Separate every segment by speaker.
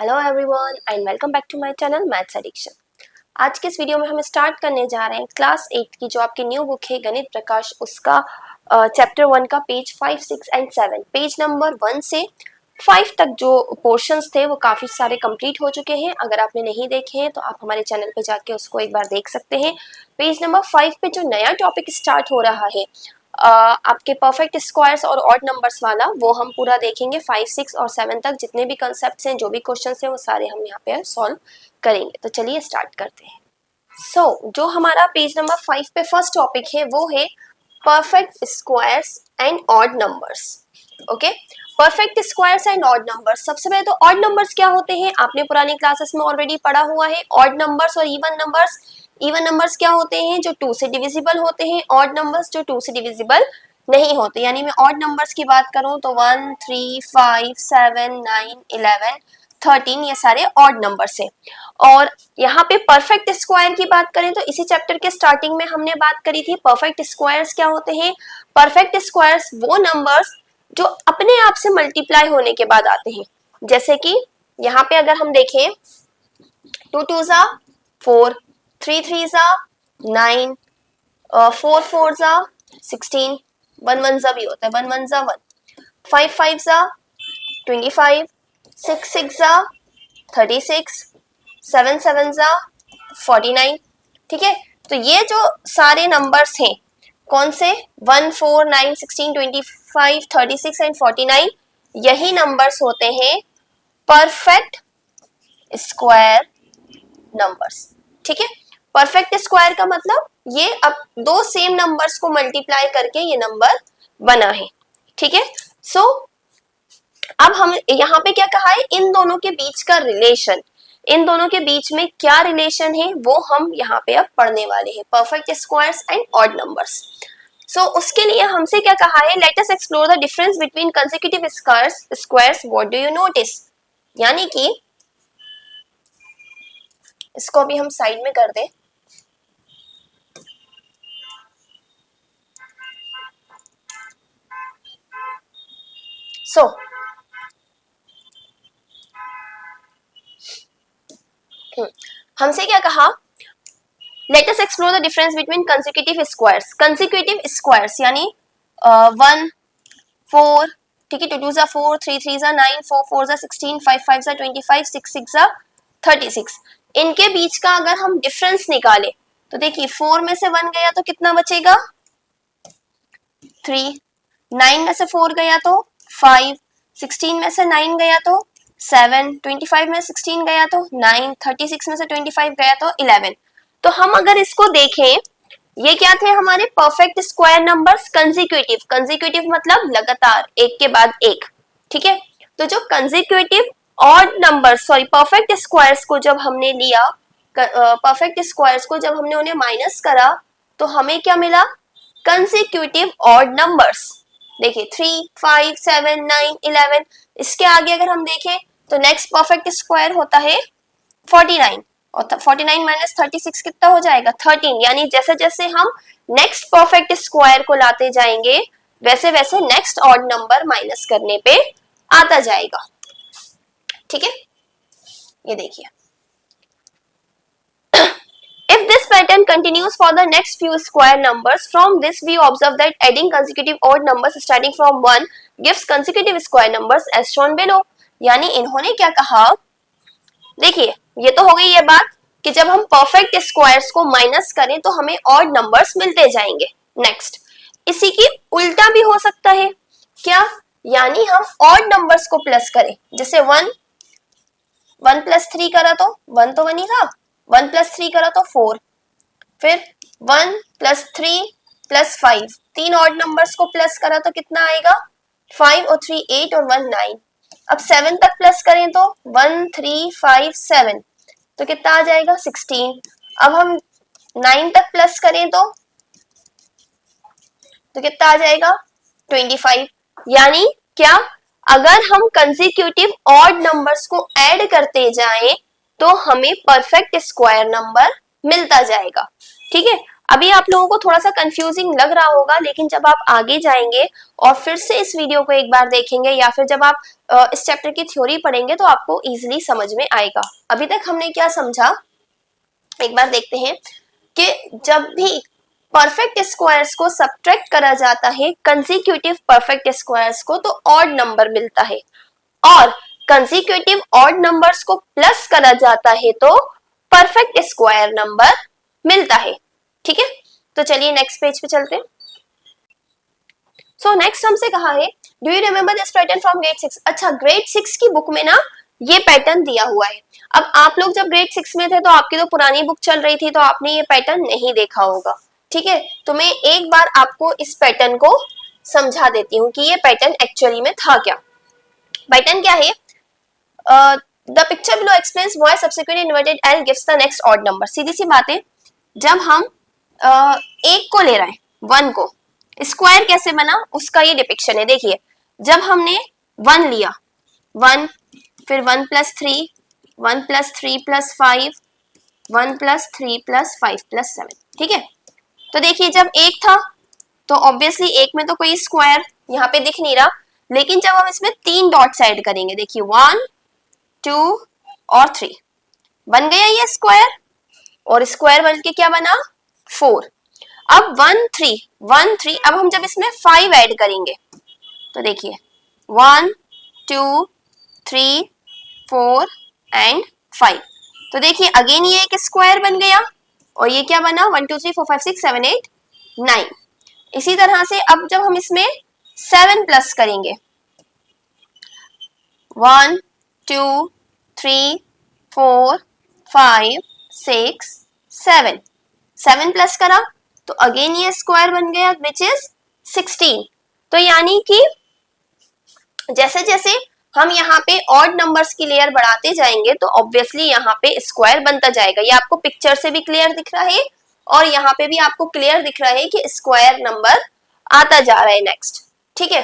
Speaker 1: Hello everyone and welcome back to my channel maths addiction. आज के इस video में हम स्टार्ट करने जा रहे हैं क्लास 8 की जो आपकी न्यू बुक है गणित प्रकाश, उसका चैप्टर 1 का पेज 5, 6 एंड 7। पेज नंबर 1 से 5 तक जो पोर्शंस थे वो काफ़ी सारे कंप्लीट हो चुके हैं। अगर आपने नहीं देखे हैं तो आप हमारे चैनल पे जाके उसको एक बार देख सकते हैं। पेज नंबर 5 पे जो नया टॉपिक स्टार्ट हो रहा है आपके परफेक्ट स्क्वायर्स और ऑड नंबर्स वाला, वो हम पूरा देखेंगे। 5, 6 और 7 तक जितने भी कंसेप्ट्स हैं, जो भी क्वेश्चंस हैं, वो सारे हम यहाँ पे सॉल्व करेंगे। तो चलिए स्टार्ट करते हैं। जो हमारा पेज नंबर 5 पे फर्स्ट टॉपिक है वो है perfect squares and odd numbers. Okay, perfect squares and odd numbers. सबसे पहले तो ऑड नंबर्स क्या होते हैं, आपने पुरानी क्लासेस में ऑलरेडी पढ़ा हुआ है। ऑड नंबर्स और इवन नंबर्स। इवन नंबर्स क्या होते हैं, जो 2 से डिविजिबल होते हैं। ऑड नंबर्स जो 2 से डिविजिबल नहीं होते। यानी मैं ऑड नंबर्स की बात करूं तो 1, 3, 5, 7, 9, 11, 13 ये सारे ऑड नंबर्स हैं। और यहाँ पे परफेक्ट स्क्वायर की बात करें तो इसी चैप्टर के स्टार्टिंग में हमने बात करी थी परफेक्ट स्क्वायर्स क्या होते हैं। परफेक्ट स्क्वायर्स वो नंबर्स जो अपने आप से मल्टीप्लाई होने के बाद आते हैं। जैसे कि यहाँ पे अगर हम देखें 2 2 जा 4, 3 3 जा 9, 4 4 जा 16, 1 1 जा भी होता है, 1 1 जा 1, 5 5 जा 25, 6 6 जा 36, 7 7 जा 49। ठीक है, तो ये जो सारे नंबर्स हैं कौन से, 1 4 9 16 25 36 एंड 49, यही नंबर्स होते हैं परफेक्ट स्क्वायर नंबर्स। ठीक है, परफेक्ट स्क्वायर का मतलब ये अब दो सेम नंबर्स को मल्टीप्लाई करके ये नंबर बना है। ठीक है, अब हम यहाँ पे क्या कहा है, इन दोनों के बीच का रिलेशन, इन दोनों के बीच में क्या रिलेशन है वो हम यहाँ पे अब पढ़ने वाले हैं, perfect squares and odd numbers. उसके लिए हमसे क्या कहा है, let us explore the difference between consecutive squares, what do you notice. यानी कि इसको भी हम साइड में कर दें। हमसे क्या कहा, let us explore the difference between consecutive squares. Consecutive squares यानी 1 4, ठीक है, 2 2 जा 4, 3 3 जा 9, 4 4 जा 16, 5 5 जा 25, 6 6 जा 36। इनके बीच का अगर हम डिफरेंस निकाले तो देखिए 4 में से 1 गया तो कितना बचेगा 3, 9 में से 4 गया तो 5, 16 में से 9 गया तो 7, 25 में 16 गया तो 9, 36 में से 25 गया तो 11। तो हम अगर इसको देखें, ये क्या थे हमारे perfect square numbers, consecutive. Consecutive मतलब लगातार एक के बाद एक। ठीक है, तो जो consecutive odd numbers, sorry perfect squares को जब हमने लिया, परफेक्ट स्क्वायर्स को जब हमने उन्हें माइनस करा तो हमें क्या मिला, कंसेक्यूटिव ऑड नंबर्स। देखिए 3 5 7 9 11। इसके आगे अगर हम देखें तो नेक्स्ट परफेक्ट स्क्वायर होता है 49, और 49 माइनस 36 कितना हो जाएगा 13। यानी जैसे जैसे हम नेक्स्ट परफेक्ट स्क्वायर को लाते जाएंगे वैसे वैसे नेक्स्ट ऑड नंबर माइनस करने पे आता जाएगा। ठीक है, ये देखिए, if this pattern continues for the next few square numbers, from this we observe that adding consecutive odd numbers starting from 1 gives consecutive square numbers as shown below। यानी इन्होंने क्या कहा, देखिए ये तो हो गई ये बात कि जब हम परफेक्ट स्क्वायर्स को माइनस करें तो हमें ऑड नंबर्स मिलते जाएंगे। नेक्स्ट, इसी की उल्टा भी हो सकता है क्या, यानी हम ऑड नंबर्स को प्लस करें। जैसे 1 प्लस 3 करा तो 1 तो 1 ही था, 1 प्लस 3 करा तो 4, फिर 1 प्लस 3 प्लस 5, तीन ऑड नंबर्स को प्लस करा तो कितना आएगा 5 और 3 8 और 1 9। अब 7 तक प्लस करें तो 1 3 5 7, तो कितना आ जाएगा 16। अब हम 9 तक प्लस करें तो कितना आ जाएगा 25। यानी क्या, अगर हम कंसेक्यूटिव ऑड नंबर्स को ऐड करते जाएं तो हमें परफेक्ट स्क्वायर नंबर मिलता जाएगा। ठीक है, अभी आप लोगों को थोड़ा सा कंफ्यूजिंग लग रहा होगा, लेकिन जब आप आगे जाएंगे और फिर से इस वीडियो को एक बार देखेंगे या फिर जब आप इस चैप्टर की थ्योरी पढ़ेंगे तो आपको इजीली समझ में आएगा। अभी तक हमने क्या समझा, एक बार देखते हैं कि जब भी परफेक्ट स्क्वायर्स को सब्ट्रैक्ट करा जाता है कंसेक्यूटिव परफेक्ट स्क्वायर्स को, तो ऑड नंबर मिलता है, और कंसेक्यूटिव ऑड नंबर्स को प्लस करा जाता है तो परफेक्ट स्क्वायर नंबर मिलता है। ठीक है, तो चलिए नेक्स्ट पेज पे चलते हैं। सो नेक्स्ट हमसे कहा है do you remember this pattern from grade 6। अच्छा, ग्रेड 6 की बुक में ना ये पैटर्न दिया हुआ है। अब आप लोग जब ग्रेड 6 में थे तो आपकी तो पुरानी बुक चल रही थी, तो आपने ये पैटर्न नहीं देखा होगा। ठीक है, तो मैं एक बार आपको इस पैटर्न को समझा देती हूँ कि ये पैटर्न एक्चुअली में था क्या। पैटर्न क्या है, the picture below explains why subsequent inverted L gives the next odd number. सीधी सी बात है, जब हम एक को ले रहे हैं, वन को, स्क्वायर कैसे बना उसका ये डिपिक्शन है। देखिए, जब हमने वन लिया, वन, फिर 1 + 3, 1 + 3 + 5, 1 + 3 + 5 + 7। ठीक है, तो देखिए जब एक था तो ऑब्वियसली एक में तो कोई स्क्वायर यहाँ पे दिख नहीं रहा, लेकिन जब हम इसमें 3 डॉट्स ऐड करेंगे, देखिए 1, 2 और 3, बन गया ये स्क्वायर, और स्क्वायर बन के क्या बना 4। अब 1 3 1 3, अब हम जब इसमें 5 ऐड करेंगे तो देखिए 1 2 3 4 एंड 5, तो देखिए अगेन ये एक स्क्वायर बन गया, और ये क्या बना 1 2 3 4 5 6 7 8 9। इसी तरह से अब जब हम इसमें 7 प्लस करेंगे, 1 2 3 4 5 6 7, 7 प्लस करा तो अगेन ये स्क्वायर बन गया विच इज 16। तो यानी कि जैसे जैसे हम यहाँ पे ऑड नंबर्स की लेयर बढ़ाते जाएंगे तो ऑब्वियसली यहाँ पे स्क्वायर बनता जाएगा। ये आपको पिक्चर से भी क्लियर दिख रहा है और यहाँ पे भी आपको क्लियर दिख रहा है कि स्क्वायर नंबर आता जा रहा है नेक्स्ट। ठीक है,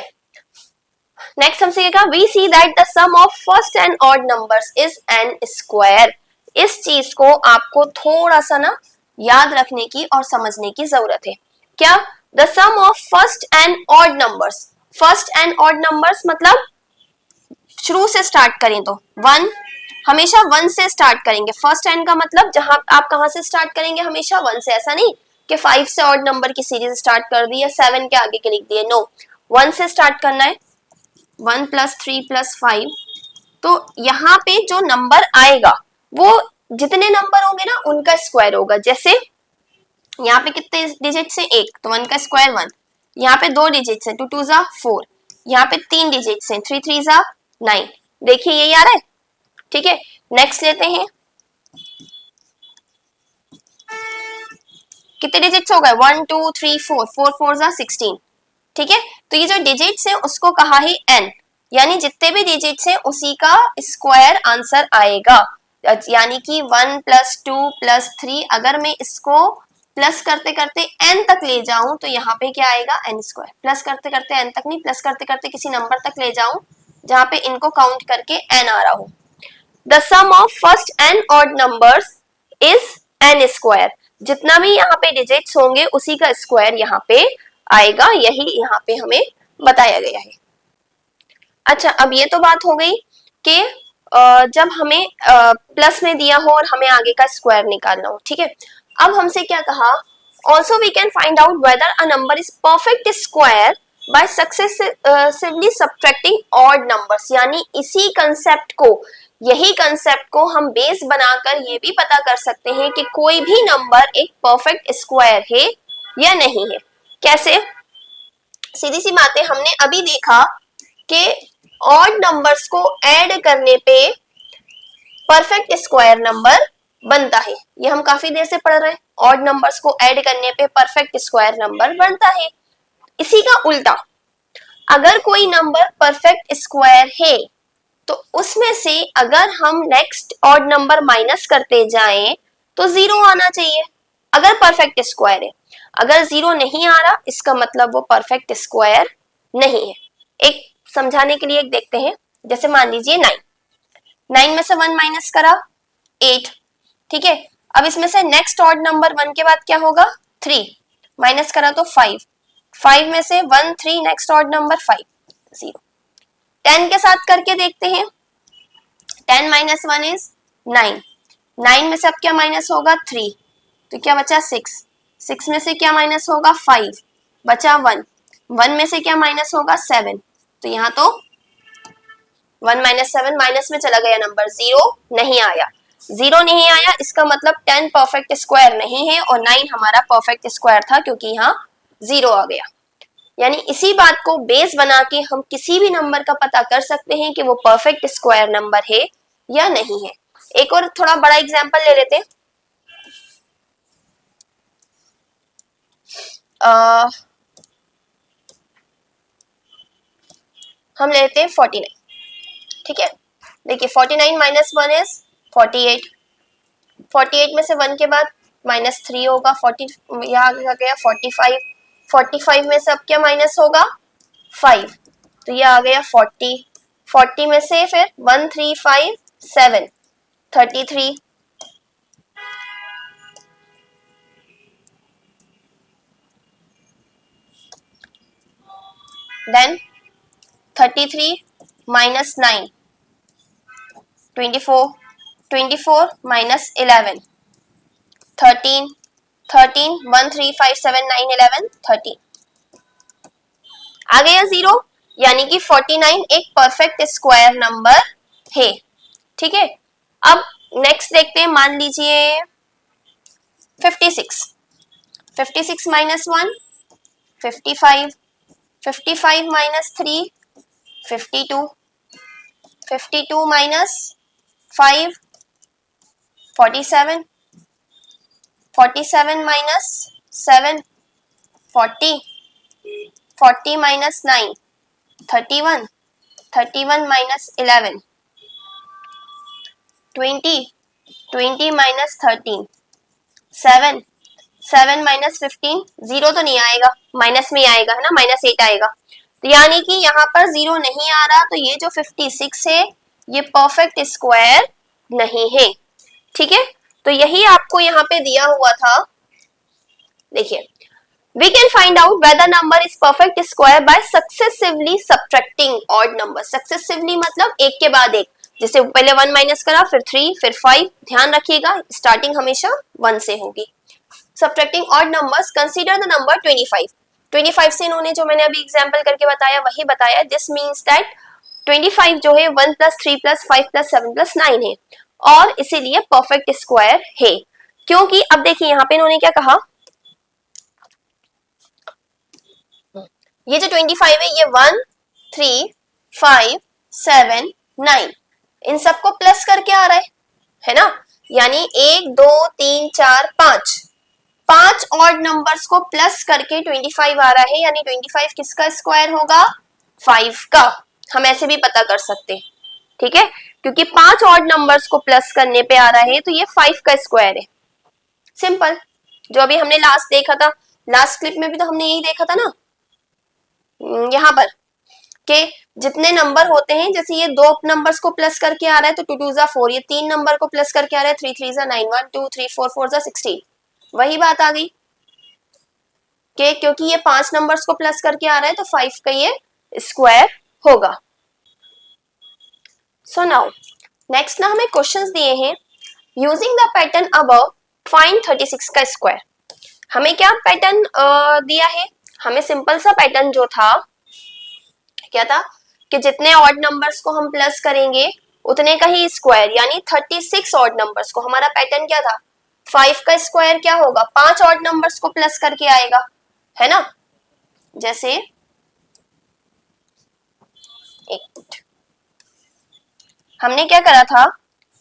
Speaker 1: नेक्स्ट हमसे क्या कहा, we see that the sum of first and odd numbers is an square. इस चीज को आपको थोड़ा सा ना याद रखने की और समझने की जरूरत है। क्या, the sum of first and odd numbers, first and odd numbers मतलब शुरू से स्टार्ट करें तो 1, हमेशा 1 से स्टार्ट करेंगे। फर्स्ट एंड का मतलब जहां आप कहां से स्टार्ट करेंगे, हमेशा 1 से। ऐसा नहीं कि 5 से ऑड नंबर की सीरीज स्टार्ट कर दी या 7 के आगे के लिख दिए, नो, 1 से स्टार्ट करना है। 1 + 3 + 5, तो यहाँ पे जो नंबर आएगा वो जितने नंबर होंगे ना उनका स्क्वायर होगा। जैसे यहाँ पे कितने डिजिट्स हैं, 1, तो 1 का स्क्वायर 1। यहाँ पे 2 डिजिट्स हैं, 2 2 ज़ा 4। यहाँ पे 3 डिजिट्स हैं, 3 3 ज़ा 9। देखिए यही आ रहा है। ठीक है, नेक्स्ट लेते हैं, कितने डिजिट्स हो गए, 1 2 3 4, 4 4 ज़ा 16। ठीक है, तो ये जो डिजिट्स हैं उसको कहा है n, यानी जितने भी डिजिट्स हैं उसी का स्क्वायर आंसर आएगा। यानी कि 1 + 2 + 3, अगर मैं इसको प्लस करते करते n तक ले जाऊं तो यहाँ पे क्या आएगा, n²। प्लस करते करते n तक नहीं, प्लस करते करते किसी नंबर तक ले जाऊं जहां पे इनको काउंट करके n आ रहा हो। The sum of first and odd numbers is n²। जितना भी यहाँ पे डिजिट्स होंगे उसी का स्क्वायर यहाँ पे आएगा, यही यहाँ पे हमें बताया गया है। अच्छा, अब ये तो बात हो गई कि जब हमें प्लस में दिया हो और हमें आगे का स्क्वायर निकालना हो। ठीक है, अब हमसे क्या कहा, also we can find out whether a number is perfect square by successively subtracting odd numbers. यानी इसी कंसेप्ट को, यही कंसेप्ट को हम बेस बनाकर ये भी पता कर सकते हैं कि कोई भी नंबर एक परफेक्ट स्क्वायर है या नहीं है। कैसे, सीधी सी बात है, हमने अभी देखा कि ऑड नंबर्स को ऐड करने पे परफेक्ट स्क्वायर नंबर बनता है। ये हम काफी देर से पढ़ रहे हैं, ऑड नंबर्स को ऐड करने पे परफेक्ट स्क्वायर नंबर बनता है। इसी का उल्टा, अगर कोई नंबर परफेक्ट स्क्वायर है तो उसमें से अगर हम नेक्स्ट ऑड नंबर माइनस करते जाएं तो 0 आना चाहिए अगर परफेक्ट स्क्वायर है। अगर 0 नहीं आ रहा इसका मतलब वो परफेक्ट स्क्वायर नहीं है। एक समझाने के लिए एक देखते हैं, जैसे मान लीजिए 9 में से 1 माइनस करा 8। ठीक है, अब इसमें से नेक्स्ट ऑड नंबर 1 के बाद क्या होगा 3, माइनस करा तो 5, 5 में से 1 3, नेक्स्ट ऑड नंबर 5 0। 10 के साथ करके देखते हैं, 10 माइनस 1 इज 9, 9 में से अब क्या माइनस होगा 3, तो क्या बचा 6, 6 में से क्या माइनस होगा 5, बचा 1, 1 में से क्या माइनस होगा 7, तो यहाँ तो 1 माइनस 7 माइनस में चला गया, नंबर 0 नहीं आया, 0 नहीं आया, इसका मतलब 10 परफेक्ट स्क्वायर नहीं है और 9 हमारा परफेक्ट स्क्वायर था क्योंकि यहाँ 0 आ गया। यानी इसी बात को बेस बना के हम किसी भी नंबर का पता कर सकते हैं कि वो परफेक्ट स्क्वायर नंबर है या नहीं है। एक और थोड़ा बड़ा एग्जांपल ले लेते हैं। हम लेते हैं 49, ठीक है। देखिए 49 माइनस 1 इज 48, 48 में से 1 के बाद माइनस 3 होगा, 40 यहाँ आ गया 45, 45 में से अब क्या माइनस होगा 5, तो ये आ गया 40, 40 में से फिर 1 3 5 7, 33, देन 33 माइनस 9 24, 24 माइनस 11 13, 13 1 3 5 7 9 11 13, आ गया 0, यानी कि 49 एक परफेक्ट स्क्वायर नंबर है, ठीक है। अब नेक्स्ट देखते हैं, मान लीजिए 56, 56 minus 1 55, 55 minus 3 52, 52 minus 5 47, 47 minus 7 40, 40 minus 9 31, 31 minus 11 20, 20 minus 13 7, 7 minus 15, 0 तो नहीं आएगा, माइनस में आएगा है ना, माइनस 8 आएगा, तो यानी कि यहाँ पर 0 नहीं आ रहा, तो ये जो 56 है ये परफेक्ट स्क्वायर नहीं है, ठीक है। तो यही आपको यहाँ पे दिया हुआ था। देखिए, we can find out whether number is perfect square by successively subtracting odd numbers। successively मतलब एक के बाद एक, जैसे पहले 1 माइनस करा, फिर 3, फिर 5, ध्यान रखिएगा स्टार्टिंग हमेशा 1 से होगी। subtracting odd numbers, consider the number 25, 25 से इन्होंने जो मैंने अभी एग्जाम्पल करके बताया वही बताया। दिस मीन्स दैट 25 जो है 1 प्लस 3 प्लस 5 प्लस 7 प्लस 9 है और इसीलिए परफेक्ट स्क्वायर है, क्योंकि अब देखिए यहाँ पे इन्होंने क्या कहा, ये जो 25 है ये 1 3 5 7 9 इन सबको प्लस करके आ रहा है ना, यानी 1 2 3 4 5 5 ऑड नंबर्स को प्लस करके 25 आ रहा है, यानी 25 किसका स्क्वायर होगा 5 का। हम ऐसे भी पता कर सकते हैं, ठीक है, क्योंकि 5 ऑड नंबर्स को प्लस करने पे आ रहा है तो ये 5 का स्क्वायर है। सिंपल, जो अभी हमने लास्ट देखा था, लास्ट क्लिप में भी तो हमने यही देखा था ना, यहाँ पर के जितने नंबर होते हैं, जैसे ये 2 नंबर्स को प्लस करके आ रहा है तो 2 2 4, ये 3 नंबर को प्लस करके आ रहा है 3 3 9 1 2 3 4 4 16, वही बात आ गई के क्योंकि ये 5 नंबर्स को प्लस करके आ रहा है तो 5 का ये स्क्वायर होगा। सो नाउ नेक्स्ट ना हमें क्वेश्चंस दिए हैं, using the pattern above find 36 का स्क्वायर। हमें क्या पैटर्न दिया है, हमें सिंपल सा पैटर्न जो था क्या था कि जितने ऑड नंबर्स को हम प्लस करेंगे उतने का ही स्क्वायर, यानी 36 ऑड नंबर्स को। हमारा पैटर्न क्या था, 5 का स्क्वायर क्या होगा, 5 ऑड नंबर्स को प्लस करके आएगा, है ना। जैसे एक हमने क्या करा था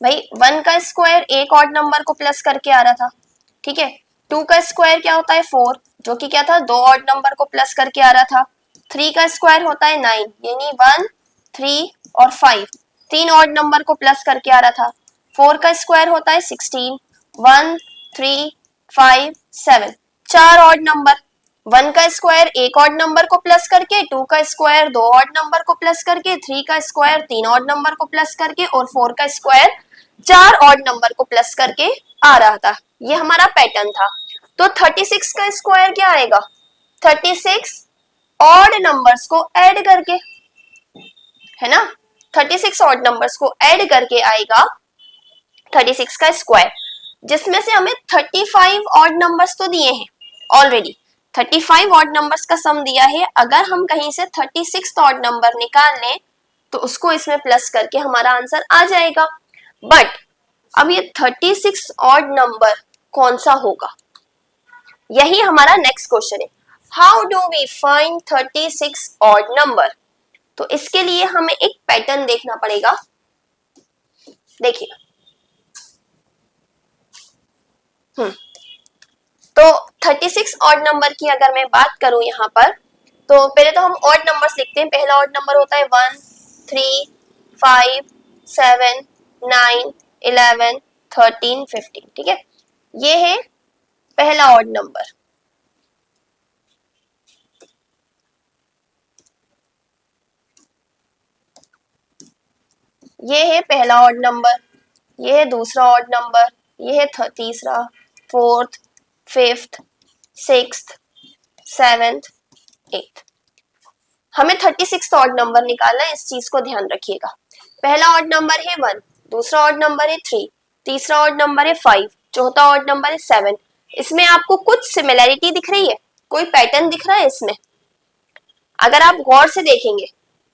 Speaker 1: भाई, 1 का स्क्वायर एक ऑड नंबर को प्लस करके आ रहा था, ठीक है। 2 का स्क्वायर क्या होता है 4, जो कि क्या था 2 ऑड नंबर को प्लस करके आ रहा था। 3 का स्क्वायर होता है 9, यानी 1 3 और 5 3 ऑड नंबर को प्लस करके आ रहा था। 4 का स्क्वायर होता है 16, 1 3 5 7 4 ऑड नंबर। 1 का स्क्वायर एक ऑड नंबर को प्लस करके, 2 का स्क्वायर 2 ऑड नंबर को प्लस करके, 3 का स्क्वायर 3 ऑड नंबर को प्लस करके और 4 का स्क्वायर 4 ऑड नंबर को प्लस करके आ रहा था। ये हमारा पैटर्न था। तो 36 का स्क्वायर क्या आएगा, 36 ऑड नंबर्स को ऐड करके, है ना, 36 ऑड नंबर्स को ऐड करके आएगा 36 का स्क्वायर, जिसमें से हमें 35 ऑड नंबर्स तो दिए हैं ऑलरेडी, 35 ऑड नंबर्स का सम दिया है। अगर हम कहीं से 36 ऑड नंबर निकाल लें तो उसको इसमें प्लस करके हमारा आंसर आ जाएगा। बट अब ये 36 ऑड नंबर कौन सा होगा, यही हमारा नेक्स्ट क्वेश्चन है। How do we find 36 odd number? तो इसके लिए हमें एक पैटर्न देखना पड़ेगा। देखिए, तो 36 ऑड नंबर की अगर मैं बात करूं यहाँ पर, तो पहले तो हम ऑड नंबर्स लिखते हैं। पहला ऑड नंबर होता है 1, 3, 5, 7, 9, 11, 13, 15। ठीक है, ये है पहला ऑड नंबर। ये है पहला ऑड नंबर, ये है दूसरा ऑड नंबर, ये है तीसरा, fourth, fifth, sixth, seventh, eighth. हमें 36 ऑड नंबर निकालना है, इस चीज को ध्यान रखिएगा। पहला ऑड नंबर है 1, दूसरा ऑड नंबर है 3, तीसरा ऑड नंबर है 5, चौथा ऑड नंबर है 7। इसमें आपको कुछ सिमिलैरिटी दिख रही है, कोई पैटर्न दिख रहा है इसमें? अगर आप गौर से देखेंगे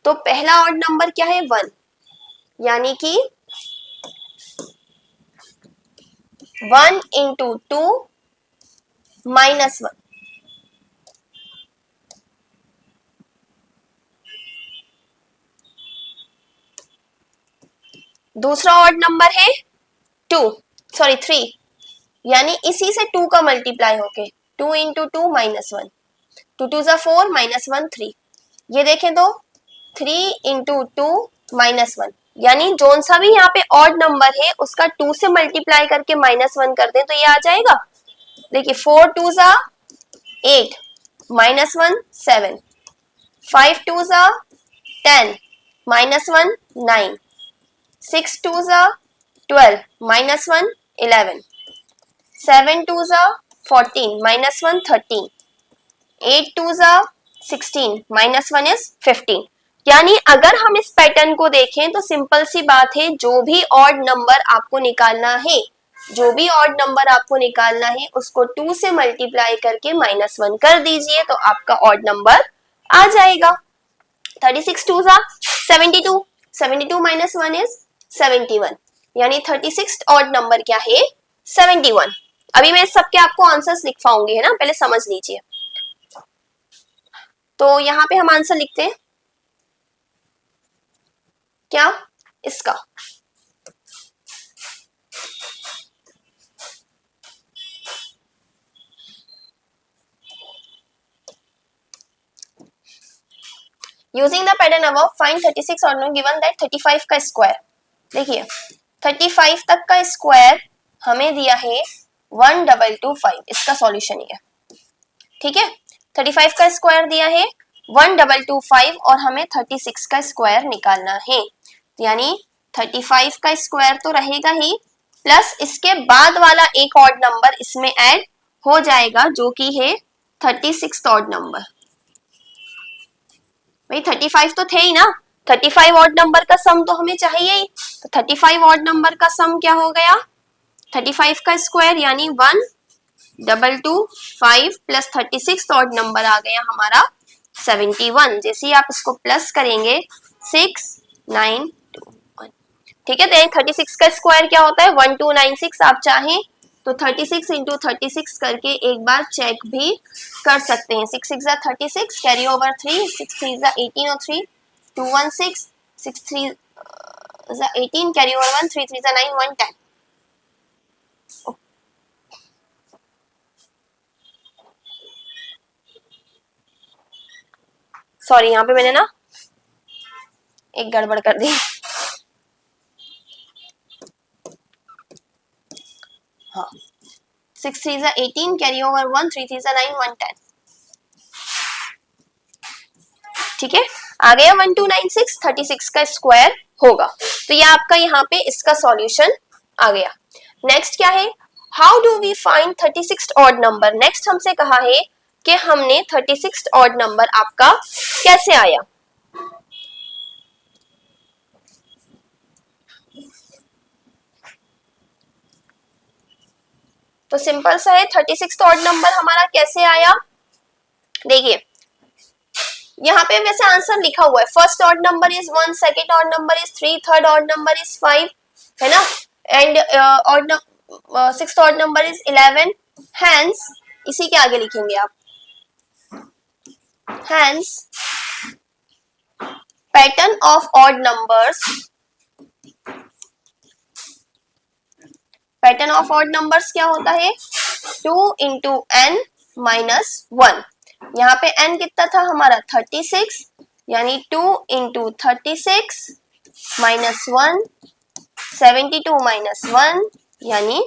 Speaker 1: तो पहला ऑड नंबर क्या है, 1, यानी कि 1 इंटू 2 -1। दूसरा ऑड नंबर है 3, यानी इसी से 2 का मल्टीप्लाई होके 2 इंटू 2 -1, 2 2 ज़ा 4 -1 3। ये देखें तो 3 इंटू 2 -1, यानी जोन सा भी यहाँ पे ऑड नंबर है उसका 2 से मल्टीप्लाई करके -1 कर दें तो ये आ जाएगा। देखिए 4 2 ज़ा 8, -1 7, 5 2 ज़ा 10, -1 9, 6 2 ज़ा 12, -1 11, 7 2 ज़ा 14, -1 13, 8 2 ज़ा 16, -1 is 15। यानी अगर हम इस पैटर्न को देखें तो सिंपल सी बात है, जो भी ऑड नंबर आपको निकालना है, जो भी ऑड नंबर आपको निकालना है उसको 2 से मल्टीप्लाई करके -1 कर दीजिए तो आपका ऑड नंबर आ जाएगा। 36 2 ज़ा 72, 72 -1 is 71, यानी 36 ऑड नंबर क्या है, 71। अभी मैं सबके आपको आंसर्स लिखवाऊंगी, है ना, पहले समझ लीजिए। तो यहाँ पे हम आंसर लिखते हैं क्या, इसका using the pattern above find 36 odd number given that 35 का स्क्वायर। देखिए 35 तक का स्क्वायर हमें दिया है 1225, इसका सॉल्यूशन ये, ठीक है। 35 का स्क्वायर दिया है 1225 और हमें 36 का स्क्वायर निकालना है, यानी 35 का स्क्वायर तो रहेगा ही, प्लस इसके बाद वाला एक ऑड नंबर इसमें ऐड हो जाएगा जो कि है 36 ऑड नंबर। भाई 35 तो थे ही ना, 35 ऑड नंबर का सम तो हमें चाहिए ही, तो 35 ऑड नंबर का सम क्या हो गया, 35 का स्क्वायर यानी 1225 प्लस 36 ऑड नंबर आ गया हमारा 71। जैसे ही आप इसको प्लस करेंगे 6921, ठीक है। तो 36 का स्क्वायर क्या होता है 1296। आप चाहें तो 36 इंटू 36 करके एक बार चेक भी कर सकते हैं। 6 6 36, कैरी ओवर 3, 6 3 18 और 3 216, 6 3 18, कैरी ओवर 1, 3 3 9 1 10। सॉरी, यहाँ पे मैंने ना एक गड़बड़ कर दी। हाँ, 6 3 18, कैरी ओवर 1, 3 3 9 1 10, ठीक है। आ गया 1296, 36 का स्क्वायर होगा, तो ये आपका यहाँ पे इसका सॉल्यूशन आ गया। नेक्स्ट क्या है, how do we find 36 odd number? Next हमसे कहा है कि हमने 36 ऑड नंबर आपका कैसे आया। तो सिंपल सा है, 36 ऑड नंबर हमारा कैसे आया। देखिए यहाँ पे वैसे आंसर लिखा हुआ है, first odd number is 1, second odd number is 3, third odd number is 5, है ना, and odd sixth odd number is 11। Hence इसी के आगे लिखेंगे आप, hence pattern of odd numbers, pattern of odd numbers क्या होता है, 2 इंटू n माइनस 1। यहाँ पे n कितना था हमारा 36, यानी 2 इंटू 36 माइनस 1, 72 माइनस 1 यानी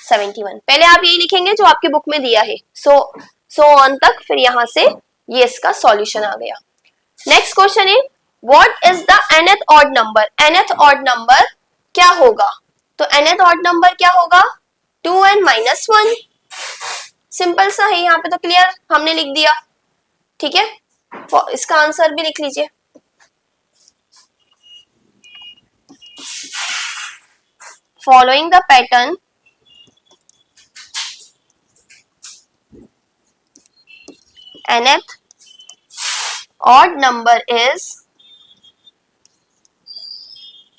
Speaker 1: 71। पहले आप यही लिखेंगे जो आपके बुक में दिया है, सो ऑन तक, फिर यहाँ से ये इसका सॉल्यूशन आ गया। नेक्स्ट क्वेश्चन है, what is the nth odd number? nth odd number क्या होगा? तो nth ऑड नंबर क्या होगा, 2n माइनस 1। सिंपल सा है, यहाँ पे तो क्लियर हमने लिख दिया, ठीक है। इसका आंसर भी लिख लीजिए। Following the pattern nth odd number is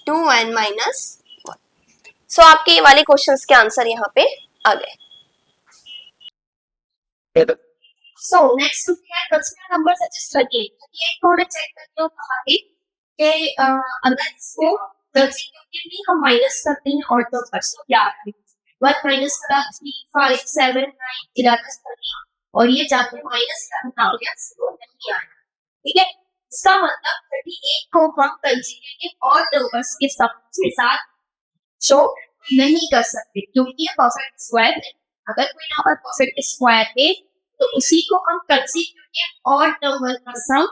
Speaker 1: 2n minus 1। सो आपके ये वाले क्वेश्चंस के आंसर यहाँ पे आ गए। सो नेक्स्ट है कंसीडर नंबर सच एज 38। ये थोड़े चेक करके कहा है कि अगर इसको कंसीक्यूटिवली हम माइनस करते हैं और तो परसेंट क्या आता है, 1 माइनस करा 3 5 7 9 11 13 और ये जाके माइनस करना हो गया, नहीं आया, ठीक है। इसका मतलब 38 को हम कंसीक्यूटिव और नंबर्स के साथ शो नहीं कर सकते क्योंकि ये परफेक्ट स्क्वायर है। अगर कोई नंबर परफेक्ट स्क्वायर है तो उसी को हम कंसीक्यूटिव और नंबर का सम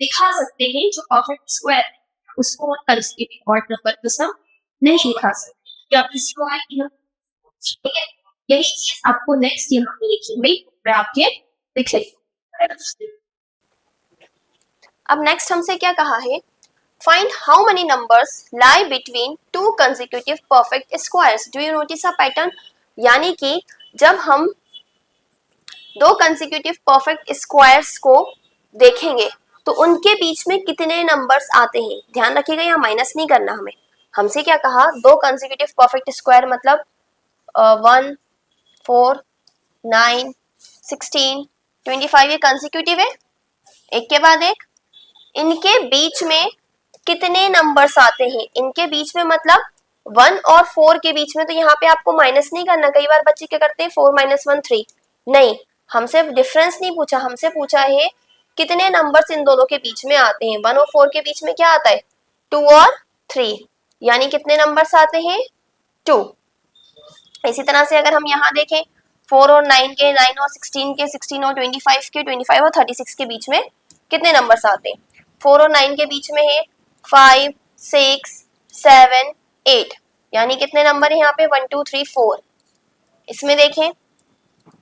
Speaker 1: दिखा सकते हैं, जो परफेक्ट स्क्वायर है उसको हम कंसीक्यूटिव और नंबर का सम नहीं दिखा सकते, क्या स्क्वायर, ठीक है। यही चीज आपको नेक्स्ट यहाँ पे लिखेंगे, मैं आपके लिख लेंगे। अब नेक्स्ट हमसे क्या कहा है, find how many numbers lie between two consecutive perfect squares। do you notice a pattern? यानी कि जब हम दो consecutive perfect squares को देखेंगे तो उनके बीच में कितने नंबर्स आते हैं। ध्यान रखिएगा यहाँ माइनस नहीं करना हमें। हमसे क्या कहा, दो consecutive perfect square मतलब 1 4 9 16 25 ये consecutive है, एक के बाद एक। इनके बीच में कितने नंबर्स आते हैं, इनके बीच में मतलब 1 और 4 के बीच में। तो यहाँ पे आपको माइनस नहीं करना। कई बार बच्चे क्या करते हैं 4 माइनस 1 3, नहीं, हमसे डिफरेंस नहीं पूछा, हमसे पूछा है कितने नंबर्स इन दोनों के बीच में आते हैं। 1 और 4 के बीच में क्या आता है 2 और 3, यानी कितने नंबर्स आते हैं 2। इसी तरह से अगर हम यहाँ देखें 4 और 9 के, 9 और 16 के, 16 और 25 के, 25 और 36 के बीच में कितने नंबर्स आते हैं। 4 और 9 के बीच में है 5 6 7 8, यानी कितने नंबर है यहाँ पे 1 2 3 4। इसमें देखें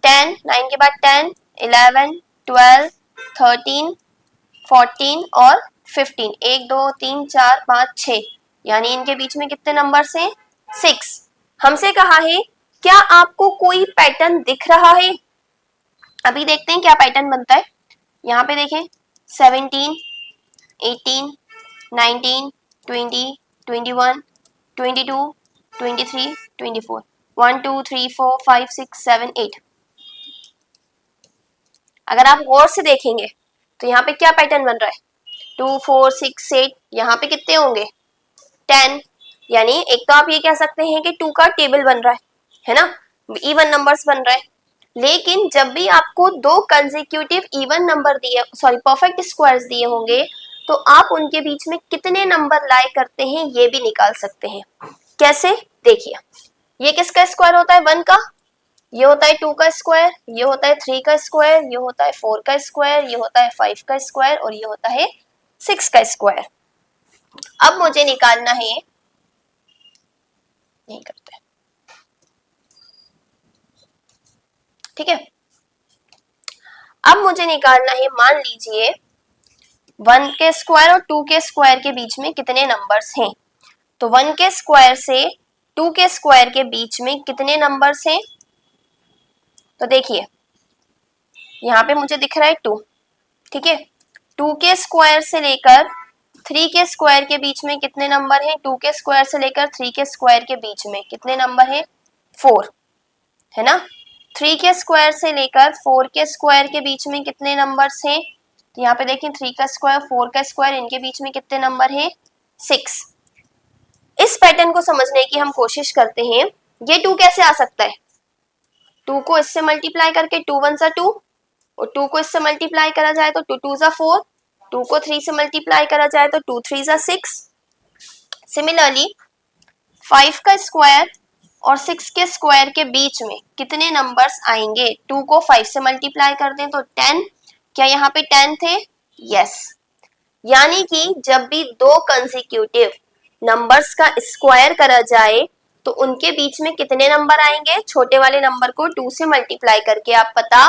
Speaker 1: 10, 9 के बाद 10 11 12 13 14 और 15, 1 2 3 4 5 6, यानी इनके बीच में कितने नंबर्स हैं 6। हमसे कहा है क्या आपको कोई पैटर्न दिख रहा है। अभी देखते हैं क्या पैटर्न बनता है। यहाँ पे देखें 17 18 19 20 21 22 23 24, 1 2 3 4 5 6 7 8। अगर आप गौर से देखेंगे तो यहाँ पे क्या पैटर्न बन रहा है 2 4 6 8, यहाँ पे कितने होंगे 10, यानी एक तो आप ये कह सकते हैं कि 2 का टेबल बन रहा है ना, इवन नंबर्स बन रहा है। लेकिन जब भी आपको दो कंसेक्यूटिव इवन नंबर दिए, सॉरी परफेक्ट स्क्वायर्स दिए होंगे तो आप उनके बीच में कितने नंबर लाई करते हैं ये भी निकाल सकते हैं। कैसे, देखिए ये किसका स्क्वायर होता है 1 का, ये होता है 2 का स्क्वायर, ये होता है 3 का स्क्वायर, ये होता है 4 का स्क्वायर, ये होता है 5 का स्क्वायर और ये होता है 6 का स्क्वायर। अब मुझे निकालना है, नहीं करते, ठीक है। अब मुझे निकालना है, मान लीजिए 1 के स्क्वायर और 2 के स्क्वायर के बीच में कितने नंबर्स हैं। तो 1 के स्क्वायर से 2 के स्क्वायर के बीच में कितने नंबर्स हैं। तो देखिए यहाँ पे मुझे दिख रहा है 2, ठीक है। 2 के स्क्वायर से लेकर 3 के स्क्वायर के बीच में कितने नंबर हैं। 2 के स्क्वायर से लेकर 3 के स्क्वायर के बीच में कितने नंबर हैं, 4, है ना। 3 के स्क्वायर से लेकर 4 के स्क्वायर के बीच में कितने नंबर्स हैं। तो यहाँ पे देखिए 3 का स्क्वायर 4 का स्क्वायर, इनके बीच में कितने नंबर हैं, 6। इस पैटर्न को समझने की हम कोशिश करते हैं। ये 2 कैसे आ सकता है, 2 को इससे मल्टीप्लाई करके 2 1 2, और 2 को इससे मल्टीप्लाई करा जाए तो 2 2 4, 2 को 3 से मल्टीप्लाई करा जाए तो 2 3 6। सिमिलरली 5 का स्क्वायर और 6 के स्क्वायर के बीच में कितने नंबर्स आएंगे। 2 को 5 से मल्टीप्लाई कर दें तो 10, क्या यहाँ पे 10 थे, यस। यानी कि जब भी दो कंसेक्यूटिव नंबर्स का स्क्वायर करा जाए तो उनके बीच में कितने नंबर आएंगे, छोटे वाले नंबर को 2 से मल्टीप्लाई करके आप पता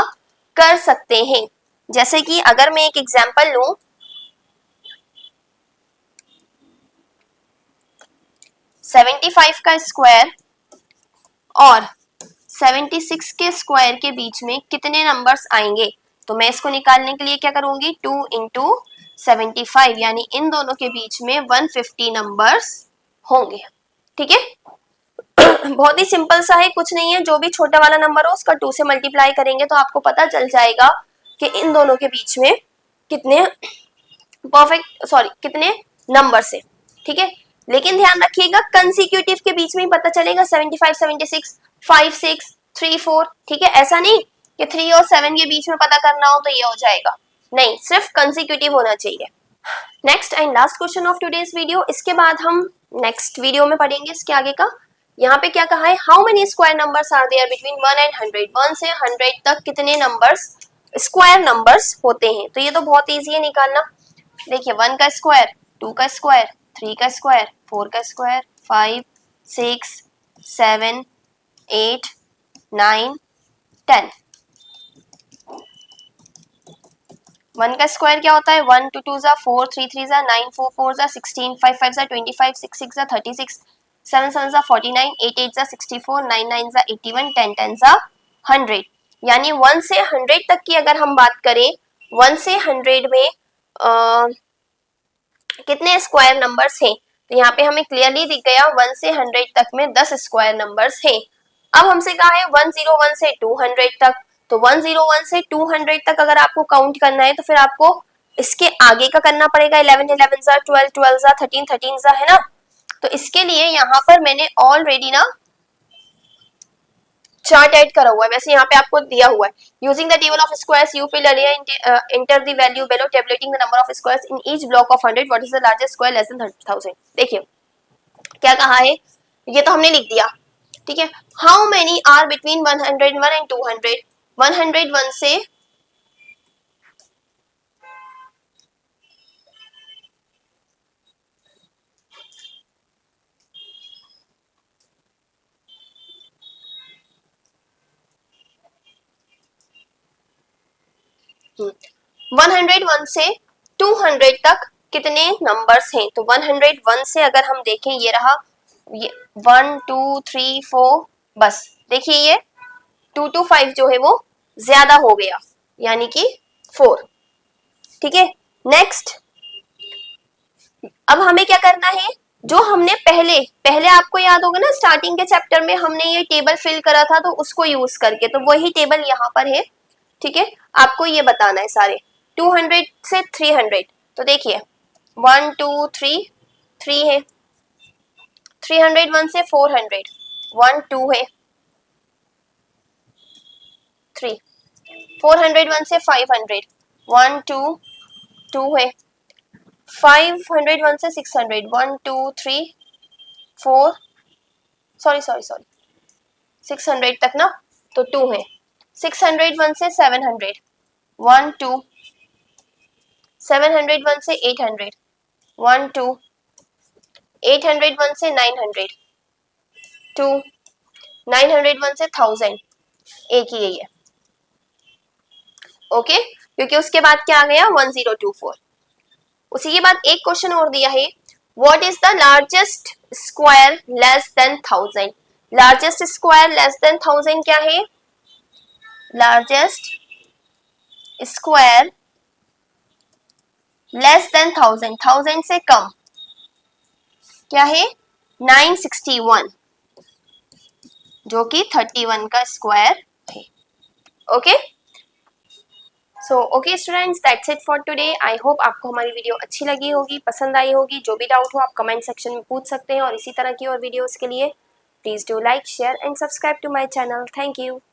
Speaker 1: कर सकते हैं। जैसे कि अगर मैं एक एग्जांपल लूं, 75 का स्क्वायर और 76 के स्क्वायर के बीच में कितने नंबर्स आएंगे। तो मैं इसको निकालने के लिए क्या करूंगी, 2 इंटू 75, यानी इन दोनों के बीच में 150 नंबर्स होंगे, ठीक है। बहुत ही सिंपल सा है, कुछ नहीं है, जो भी छोटा वाला नंबर हो उसका 2 से मल्टीप्लाई करेंगे तो आपको पता चल जाएगा कि इन दोनों के बीच में कितने कितने नंबर्स है, ठीक है। लेकिन ध्यान रखिएगा कंसेक्यूटिव के बीच में ही पता चलेगा, 75 76 5 6 3 4, ठीक है। ऐसा नहीं कि 3 और 7 के बीच में पता करना हो तो ये हो जाएगा, नहीं, सिर्फ कंसेक्यूटिव होना चाहिए। Next and last question of today's video, इसके बाद हम नेक्स्ट वीडियो में पढ़ेंगे इसके आगे का। यहाँ पे क्या कहा है, how many square numbers are there between 1 and 100, 1 से 100 तक कितने नंबर्स स्क्वायर नंबर्स होते हैं। तो ये तो बहुत इजी है निकालना। देखिए 1 का स्क्वायर, 2 का स्क्वायर, 3 का स्क्वायर, 4 का स्क्वायर, 5 6 7 8 9 10। 1 का स्क्वायर क्या होता है, 1 2 2 जा 4, 3 3 जा 9, 4 4 जा 16, 5 5 जा 25, 6 6 जा 36, 7 7 जा 49, 8 8 जा 64, 9 9 जा 81, 10 10 जा 100। यानी 1 से 100 तक की अगर हम बात करें, 1 से 100 में कितने स्क्वायर नंबर्स हैं। तो यहाँ पे हमें क्लियरली दिख गया 1 से 100 तक में 10 स्क्वायर नंबर्स हैं। अब हमसे कहा है 101 से 200 तक, तो 101 से 200 तक अगर आपको काउंट करना है तो फिर आपको इसके आगे का करना पड़ेगा, 11 11 जा 12 12 जा 13 13 जा, है ना। तो इसके लिए यहाँ पर मैंने ऑलरेडी ना चार्ट ऐड करा हुआ है, वैसे यहाँ पे आपको दिया हुआ है। Using the table of squares you will enter the value below tabulating the number of squares in each block of 100, what is the largest square less than 1000। देखिए क्या कहा है, ये तो हमने लिख दिया, ठीक है। How many are between 101 and 200, 101 से 101 से 200 तक कितने नंबर्स हैं। तो 101 से अगर हम देखें, ये रहा, ये 1 2 3 4, बस देखिए ये 2 to 5 जो है वो ज्यादा हो गया, यानी कि 4, ठीक है। नेक्स्ट अब हमें क्या करना है, जो हमने पहले आपको याद होगा ना, स्टार्टिंग के चैप्टर में हमने ये टेबल फिल करा था, तो उसको यूज करके, तो वही टेबल यहाँ पर है, ठीक है। आपको ये बताना है सारे 200 से 300। तो देखिए 1 2 3 3 है, 301 से 400, 1 2 है, 3, 401 से 500, 1 2 2 है, 501 से 600, 1 2 3 4, सॉरी 600 तक ना, तो 2 है। 601 से 700, 1 2, 701 से 800, 1 2, 801 से 900, 2, 901 से 1000, एक ही यही है, ओके, क्योंकि उसके बाद क्या आ गया 1024। उसी के बाद एक क्वेश्चन और दिया है, what is the largest square less than 1000। Largest square less than 1000 क्या है? लार्जेस्ट स्क्वायर लेस देन 1000, 1000 से कम क्या है? 961, जो कि 31 का स्क्वायर है। Okay, so okay students, that's it for today. I hope आपको हमारी वीडियो अच्छी लगी होगी, पसंद आई होगी। जो भी डाउट हो आप कमेंट सेक्शन में पूछ सकते हैं, और इसी तरह की और वीडियोस के लिए please do like, share and subscribe to my channel. Thank you.